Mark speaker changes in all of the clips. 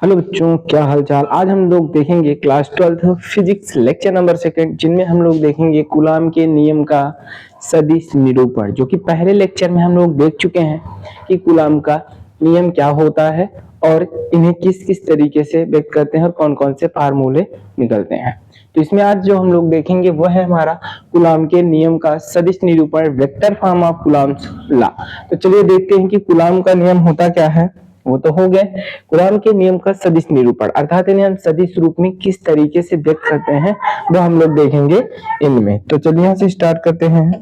Speaker 1: Hello बच्चों, क्या हालचाल। आज हम लोग देखेंगे क्लास 12 फिजिक्स लेक्चर नंबर 2, जिनमें हम लोग देखेंगे कूलाम के नियम का सदिश निरूपण, जो कि पहले लेक्चर में हम लोग देख चुके हैं कि कूलाम का नियम क्या होता है और इन्हें किस किस तरीके से व्यक्त करते हैं और कौन कौन से फार्मूले निकलते हैं। तो इसमें आज जो हम लोग देखेंगे वह है हमारा कूलाम के नियम का सदिश निरूपण, vector form of coulombs law. तो चलिए देखते हैं कि कूलाम का नियम होता क्या है। वो तो हो गए कूलाम के नियम का सदिश निरूपण, अर्थात इन्हें हम सदिश रूप में किस तरीके से व्यक्त करते हैं वो हम लोग देखेंगे इनमें। तो चलिए यहाँ से स्टार्ट करते हैं।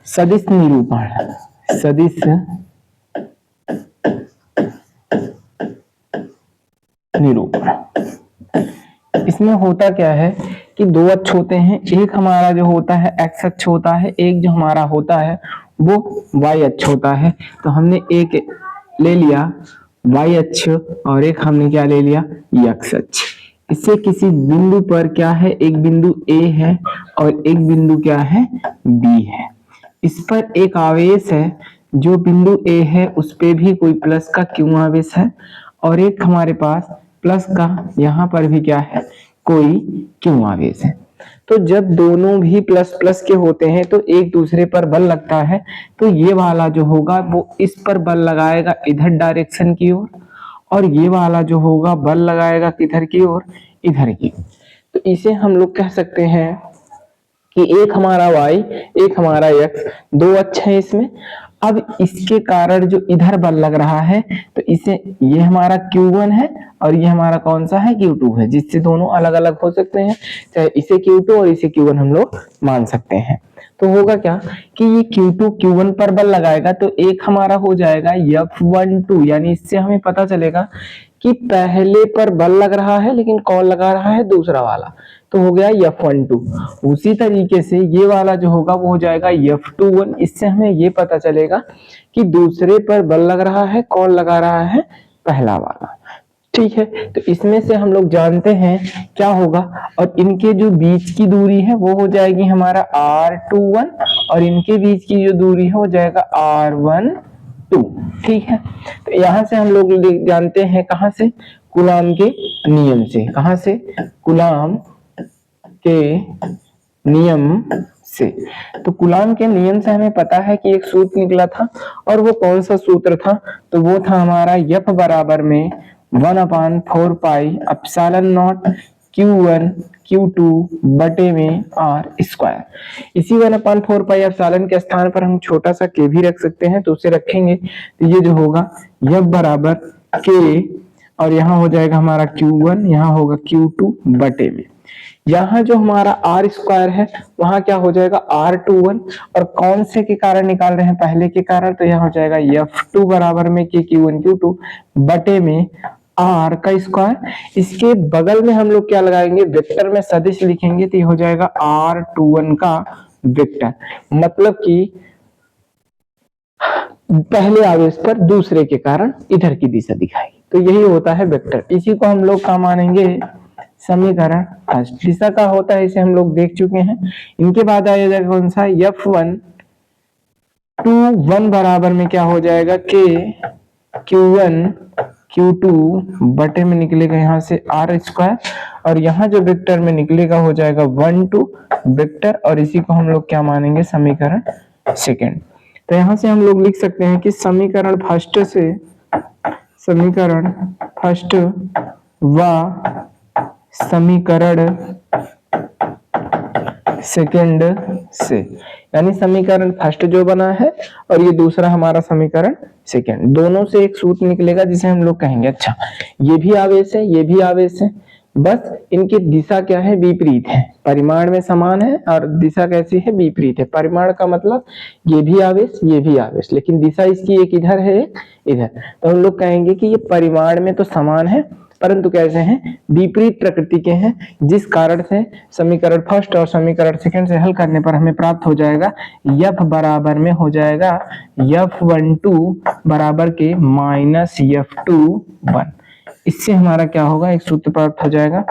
Speaker 1: सदिश निरूपण, सदिश निरूपण, इसमें होता क्या है कि दो अक्ष होते हैं। एक हमारा जो होता है एक्स अक्ष होता है, एक जो हमारा होता है वो वाई अक्ष होता है। तो हमने एक ले लिया वाई अक्ष और एक हमने क्या ले लिया एक्स अक्ष। इससे किसी बिंदु पर क्या है, एक बिंदु ए है और एक बिंदु क्या है बी है। इस पर एक आवेश है, जो बिंदु ए है उस पे भी कोई प्लस का क्यू आवेश है और एक हमारे पास प्लस का यहाँ पर भी क्या है कोई क्यू आवेश है। तो जब दोनों भी प्लस प्लस के होते हैं तो एक दूसरे पर बल लगता है। तो ये वाला जो होगा वो इस पर बल लगाएगा इधर डायरेक्शन की ओर, और ये वाला जो होगा बल लगाएगा किधर की ओर, इधर की। तो इसे हम लोग कह सकते हैं कि एक हमारा y एक हमारा x, दो अक्ष है इसमें। अब इसके कारण जो इधर बल लग रहा है तो इसे ये हमारा Q1 है और ये हमारा कौन सा है Q2 है, जिससे दोनों अलग अलग हो सकते हैं। चाहे इसे Q2 और इसे Q1 हम लोग मान सकते हैं। तो होगा क्या कि ये Q2 Q1 पर बल लगाएगा तो एक हमारा हो जाएगा F12, यानी इससे हमें पता चलेगा कि पहले पर बल लग रहा है लेकिन कौन लगा रहा है, दूसरा वाला। तो हो गया F12। उसी तरीके से ये वाला जो होगा वो हो जाएगा F21। इससे हमें ये पता चलेगा कि दूसरे पर बल लग रहा है, कौन लगा रहा है, पहला वाला। ठीक है, तो इसमें से हम लोग जानते हैं क्या होगा, और इनके जो बीच की दूरी है वो हो जाएगी हमारा R21 और इनके बीच की जो दूरी है वो जाएगा R12। ठीक है, तो यहां से हम लोग जानते हैं कहां से, कूलाम के नियम से। कहां से, कूलाम के नियम से। तो कूलाम के नियम से हमें पता है कि एक सूत्र निकला था, और वो कौन सा सूत्र था, तो वो था हमारा F बराबर में 1/4 pi epsilon not Q1 Q2 बटे में R स्क्वायर। इसी 1/4 पाई एप्सिलॉन के स्थान पर हम छोटा सा k भी रख सकते हैं, तो उसे रखेंगे तो ये जो होगा F बराबर k, और यहाँ हो जाएगा हमारा Q1, यहाँ होगा Q2 बटे में। यहाँ जो हमारा R स्क्वायर है वहां क्या हो जाएगा R21, और कौन से के कारण निकाल रहे हैं, पहले के कारण। तो यहाँ हो जाएगा F2 बराबर में k Q1 Q2 बटे में R का स्क्वायर। इसके बगल में हम लोग क्या लगाएंगे, वेक्टर में सदिश लिखेंगे, तो ये हो जाएगा R21 का वेक्टर, मतलब कि पहले आवेश पर दूसरे के कारण इधर की दिशा दिखाएगी। तो यही होता है वेक्टर। इसी को हम लोग क्या मानेंगे, समीकरण फर्स्ट। दिशा का होता है इसे हम लोग देख चुके हैं। इनके बाद आ जाएगा कौन सा, F1 बराबर में क्या हो जाएगा k Q1 Q2 बटे में निकलेगा यहाँ से R स्क्वायर, और यहाँ जो वेक्टर में निकलेगा हो जाएगा 1 2 वेक्टर, और इसी को हम लोग क्या मानेंगे, समीकरण सेकंड। तो यहाँ से हम लोग लिख सकते हैं कि समीकरण फर्स्ट व समीकरण सेकंड से, यानी समीकरण फर्स्ट जो बना है और ये दूसरा हमारा समीकरण सेकंड, दोनों से एक सूत्र निकलेगा जिसे हम लोग कहेंगे अच्छा ये भी आवेश है, ये भी आवेश है, बस इनकी दिशा क्या है, विपरीत है। परिमाण में समान है और दिशा कैसी है, विपरीत है। परिमाण का मतलब ये भी आवेश, ये भी आवेश, लेकिन दिशा इसकी एक इधर है, एक इधर। तो हम लोग कहेंगे कि ये परिमाण में तो समान है परंतु कैसे हैं, विपरीत प्रकृति के हैं, जिस कारण से समीकरण फर्स्ट और समीकरण सेकंड से हल करने पर हमें प्राप्त हो जाएगा F बराबर में हो जाएगा F12 बराबर के -F21। इससे हमारा क्या होगा, एक सूत्र प्राप्त हो जाएगा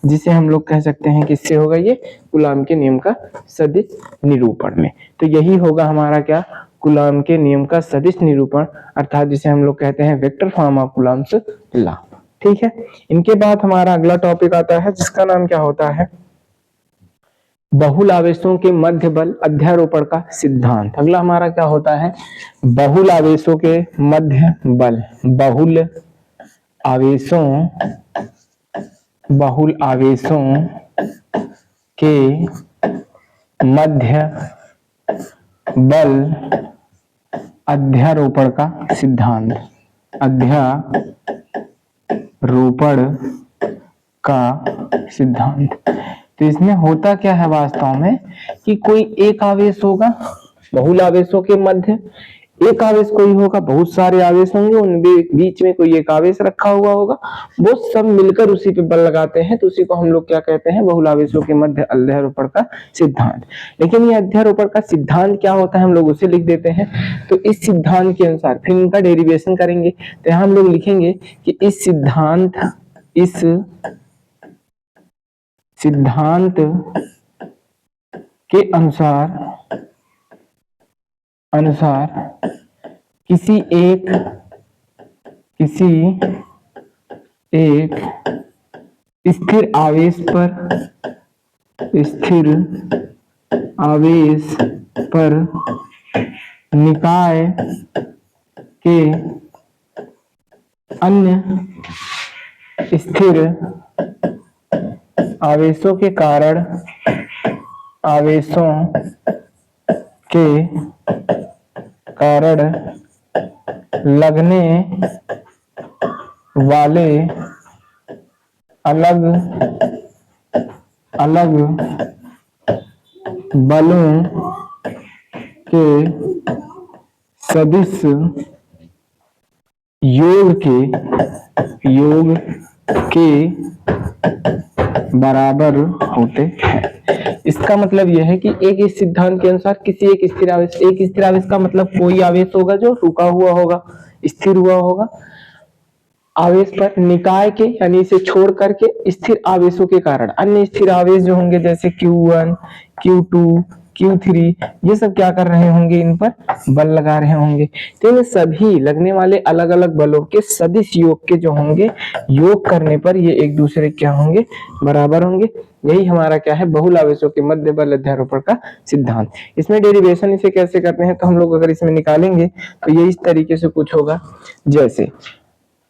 Speaker 1: जिसे हम लोग कह सकते हैं कि इससे होगा ये कूलाम के नियम का सदिश निरूपण में। तो यही होगा हमारा क्या, कूलॉम के नियम का सदिश निरूपण, अर्थात जिसे हम लोग कहते हैं vector form of Coulomb's law. ठीक है, इनके बाद हमारा अगला टॉपिक आता है जिसका नाम क्या होता है, बहुल आवेशों के मध्य बल अध्यारोपण का सिद्धांत। अगला हमारा क्या होता है, बहुल आवेशों के मध्य बल, बहुल आवेशों के मध्य बल अध्यारोपण का सिद्धांत, अध्यारोपण का सिद्धांत। तो इसमें होता क्या है वास्तव में कि कोई एक आवेश होगा, बहुल आवेशों के मध्य एक आवेश कोई होगा, बहुत सारे आवेश होंगे, उन बीच में कोई एक आवेश रखा हुआ होगा, वो सब मिलकर उसी पे बल लगाते हैं, तो उसी को हम लोग क्या कहते हैं, बहुल आवेशों के मध्य अध्यारोपण का सिद्धांत। लेकिन ये अध्यारोपण का सिद्धांत क्या होता है हम लोग उसे लिख देते हैं। तो इस सिद्धांत के अनुसार फिर इनका डेरिवेशन करेंगे, तो यहाँ हम लोग लिखेंगे कि इस सिद्धांत के अनुसार किसी एक स्थिर आवेश पर निकाय के अन्य स्थिर आवेशों के कारण लगने वाले अलग बलों के सदिश योग के बराबर होते हैं। इसका मतलब यह है कि एक इस सिद्धांत के अनुसार किसी एक स्थिर आवेश का मतलब कोई आवेश होगा जो रुका हुआ होगा, स्थिर हुआ होगा, आवेश पर निकाय के यानी इसे छोड़ करके स्थिर आवेशों के कारण अन्य स्थिर आवेश जो होंगे जैसे Q1, Q2, Q3 ये सब क्या कर रहे होंगे, इन पर बल लगा रहे होंगे। तो ये सभी लगने वाले अलग अलग बलों के सदिश योग के जो होंगे, योग करने पर ये एक दूसरे क्या होंगे, बराबर होंगे। यही हमारा क्या है, बहुल आवेशों के मध्य बल अध्यारोपण का सिद्धांत। इसमें डेरिवेशन इसे कैसे करते हैं, तो हम लोग अगर इसमें निकालेंगे तो ये इस तरीके से कुछ होगा,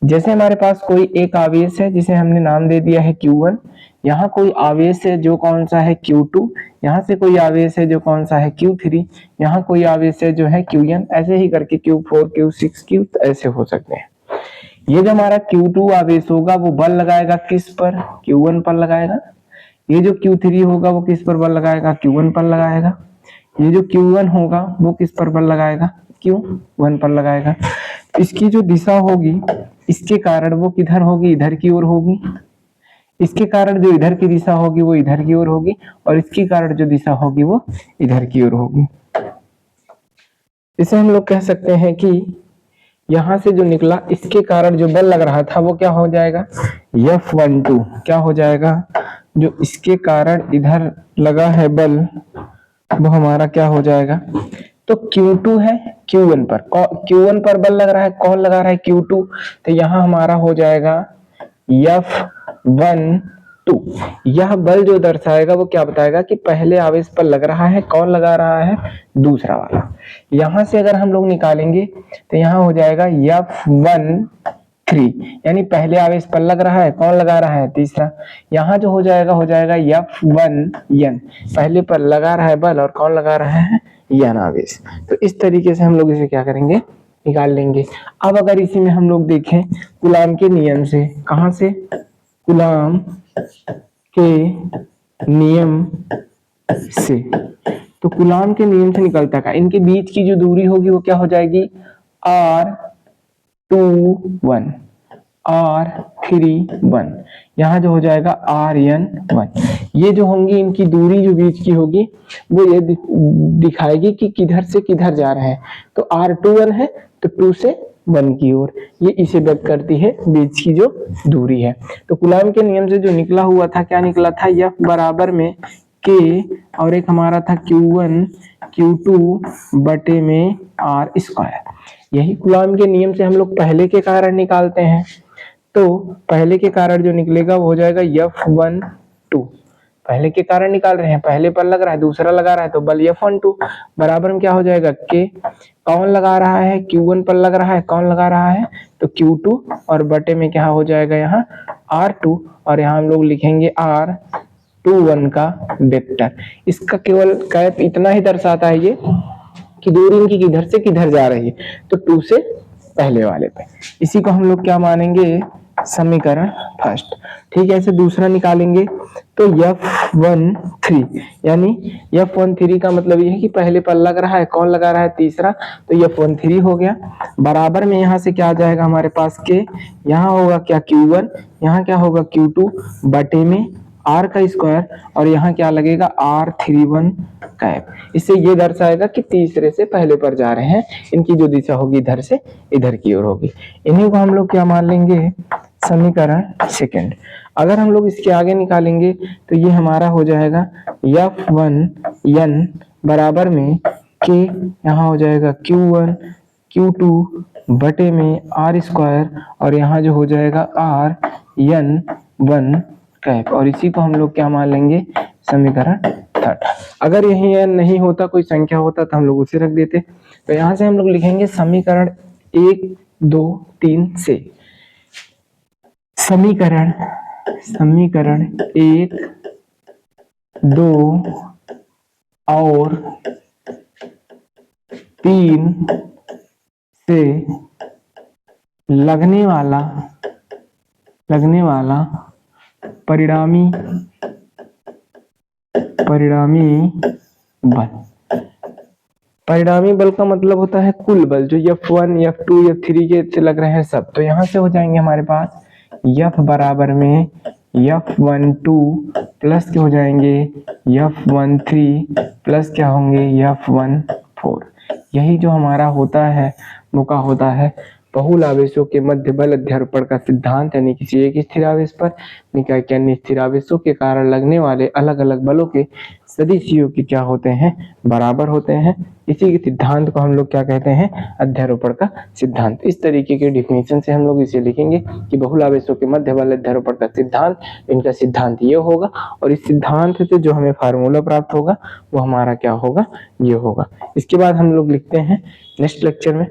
Speaker 1: जैसे हमारे पास कोई एक आवेश है जिसे हमने नाम दे दिया है Q1, यहाँ कोई आवेश है जो कौन सा है Q2, यहाँ से कोई आवेश है जो कौन सा है Q3, यहाँ कोई आवेश है जो है Qn, ऐसे ही करके Q4, Q6, Q ऐसे हो सकते हैं। ये जो हमारा Q2 आवेश होगा वो बल लगाएगा किस पर, Q1 पर लगाएगा। ये जो Q3 होगा वो किस पर बल लगाएगा, Q1 पर लगाएगा। ये जो Q1 होगा वो किस पर बल लगाएगा, Q1 पर लगाएगा। इसकी जो दिशा होगी इसके कारण वो किधर होगी, इधर की ओर होगी। इसके कारण जो इधर की दिशा होगी वो इधर की ओर होगी, और इसके कारण जो दिशा होगी वो इधर की ओर होगी। इसे हम लोग कह सकते हैं कि यहां से जो निकला इसके कारण जो बल लग रहा था वो क्या हो जाएगा, F12 क्या हो जाएगा, जो इसके कारण इधर लगा है बल वो हमारा क्या हो जाएगा, तो Q2 है Q1 पर बल लग रहा है, कौन लगा रहा है, Q2, तो यहाँ हमारा हो जाएगा F12। यह बल जो दर्शाएगा वो क्या बताएगा कि पहले आवेश पर लग रहा है, कौन लगा रहा है, दूसरा वाला। यहां से अगर हम लोग निकालेंगे तो यहाँ हो जाएगा F13, यानी पहले आवेश पर लग रहा है, कौन लगा रहा है, तीसरा। यहाँ जो हो जाएगा F1n, पहले पर लगा रहा है बल और कौन लगा रहा है, यन आवेश। तो इस तरीके से हम लोग इसे क्या करेंगे, निकाल लेंगे। अब अगर इसी में हम लोग देखें कूलॉम के नियम से, कहां से, कूलॉम के नियम से, तो कूलॉम के नियम से निकलता का इनके बीच की जो दूरी होगी वो क्या हो जाएगी, R21, R31, यहाँ जो हो जाएगा RN1। ये जो होंगी इनकी दूरी जो बीच की होगी वो ये दिखाएगी कि किधर से किधर जा रहे हैं। तो R21 है तो 2 से 1 की ओर, ये इसे व्यक्त करती है बीच की जो दूरी है। तो कूलॉम के नियम से जो निकला हुआ था, क्या निकला था, F बराबर में के और एक हमारा था Q1 Q2 बटे में आर स्क्वायर। यही कूलॉम के नियम से हम लोग पहले के कारण निकालते हैं। तो पहले के कारण जो निकलेगा वो हो जाएगा F12। पहले के कारण निकाल रहे हैं, पहले पर लग रहा है, दूसरा लगा रहा है, तो बल F12 बराबर में क्या हो जाएगा K। कौन लगा रहा है? Q1 पर लग रहा है, कौन लगा रहा है? तो Q2 और बटे में क्या हो जाएगा यहाँ R2 और यहाँ हम लोग लिखेंगे R21 का वेक्टर। इसका केवल कैप इतना ही दर्शाता है ये कि दूरी इनकी किधर से किधर जा रही है, तो 2 से पहले वाले पे। इसी को हम लोग क्या मानेंगे? समीकरण फर्स्ट। ठीक है, ऐसे दूसरा निकालेंगे तो F13 यानी F13 का मतलब ये है कि पहले पर लग रहा है, कौन लगा रहा है? तीसरा, तो F13 हो गया। बराबर में यहाँ से क्या आ जाएगा हमारे पास के, यहाँ होगा क्या Q1, यहाँ क्या होगा Q2 बटे में R का स्क्वायर और यहाँ क्या लगेगा R31 कैप। इससे ये दर्शाएगा कि तीसरे से पहले पर जा रहे हैं, इनकी जो दिशा होगी इधर से इधर की ओर होगी। इन्हीं को हम लोग क्या मान लेंगे? समीकरण सेकंड। अगर हम लोग इसके आगे निकालेंगे तो ये हमारा हो जाएगा F1n बराबर में K, यहाँ हो जाएगा Q1 Q2 बटे में R स्क्वायर और यहाँ जो हो जाएगा RN1 कैप। और इसी को हम लोग क्या मान लेंगे? समीकरण थर्ड। अगर यही n नहीं होता, कोई संख्या होता तो हम लोग उसे रख देते। तो यहाँ से हम लोग लिखेंगे समीकरण 1 2 3 से समीकरण 1 2 और 3 से लगने वाला परिणामी बल। परिणामी बल का मतलब होता है कुल बल, जो F1 F2 F3 के से लग रहे हैं सब। तो यहाँ से हो जाएंगे हमारे पास F बराबर में F12 प्लस के हो जाएंगे F13 प्लस क्या होंगे F14। यही जो हमारा होता है वो क्या होता है? बहुल आवेशों के मध्य बल अध्यारोपण का सिद्धांत, यानी किसी एक स्थिर आवेश पर निकाय के अन्य स्थिर आवेशों के कारण लगने वाले अलग अलग बलों के सदिशियों की क्या होते हैं? बराबर होते हैं। इसी के सिद्धांत को हम लोग क्या कहते हैं? अध्यारोपण का सिद्धांत। इस तरीके के डिफिनेशन से हम लोग इसे लिखेंगे कि बहुल आवेशों के मध्य बल अध्यारोपण का सिद्धांत, इनका सिद्धांत ये होगा और इस सिद्धांत से जो हमें फार्मूला प्राप्त होगा वो हमारा क्या होगा? ये होगा। इसके बाद हम लोग लिखते हैं नेक्स्ट लेक्चर में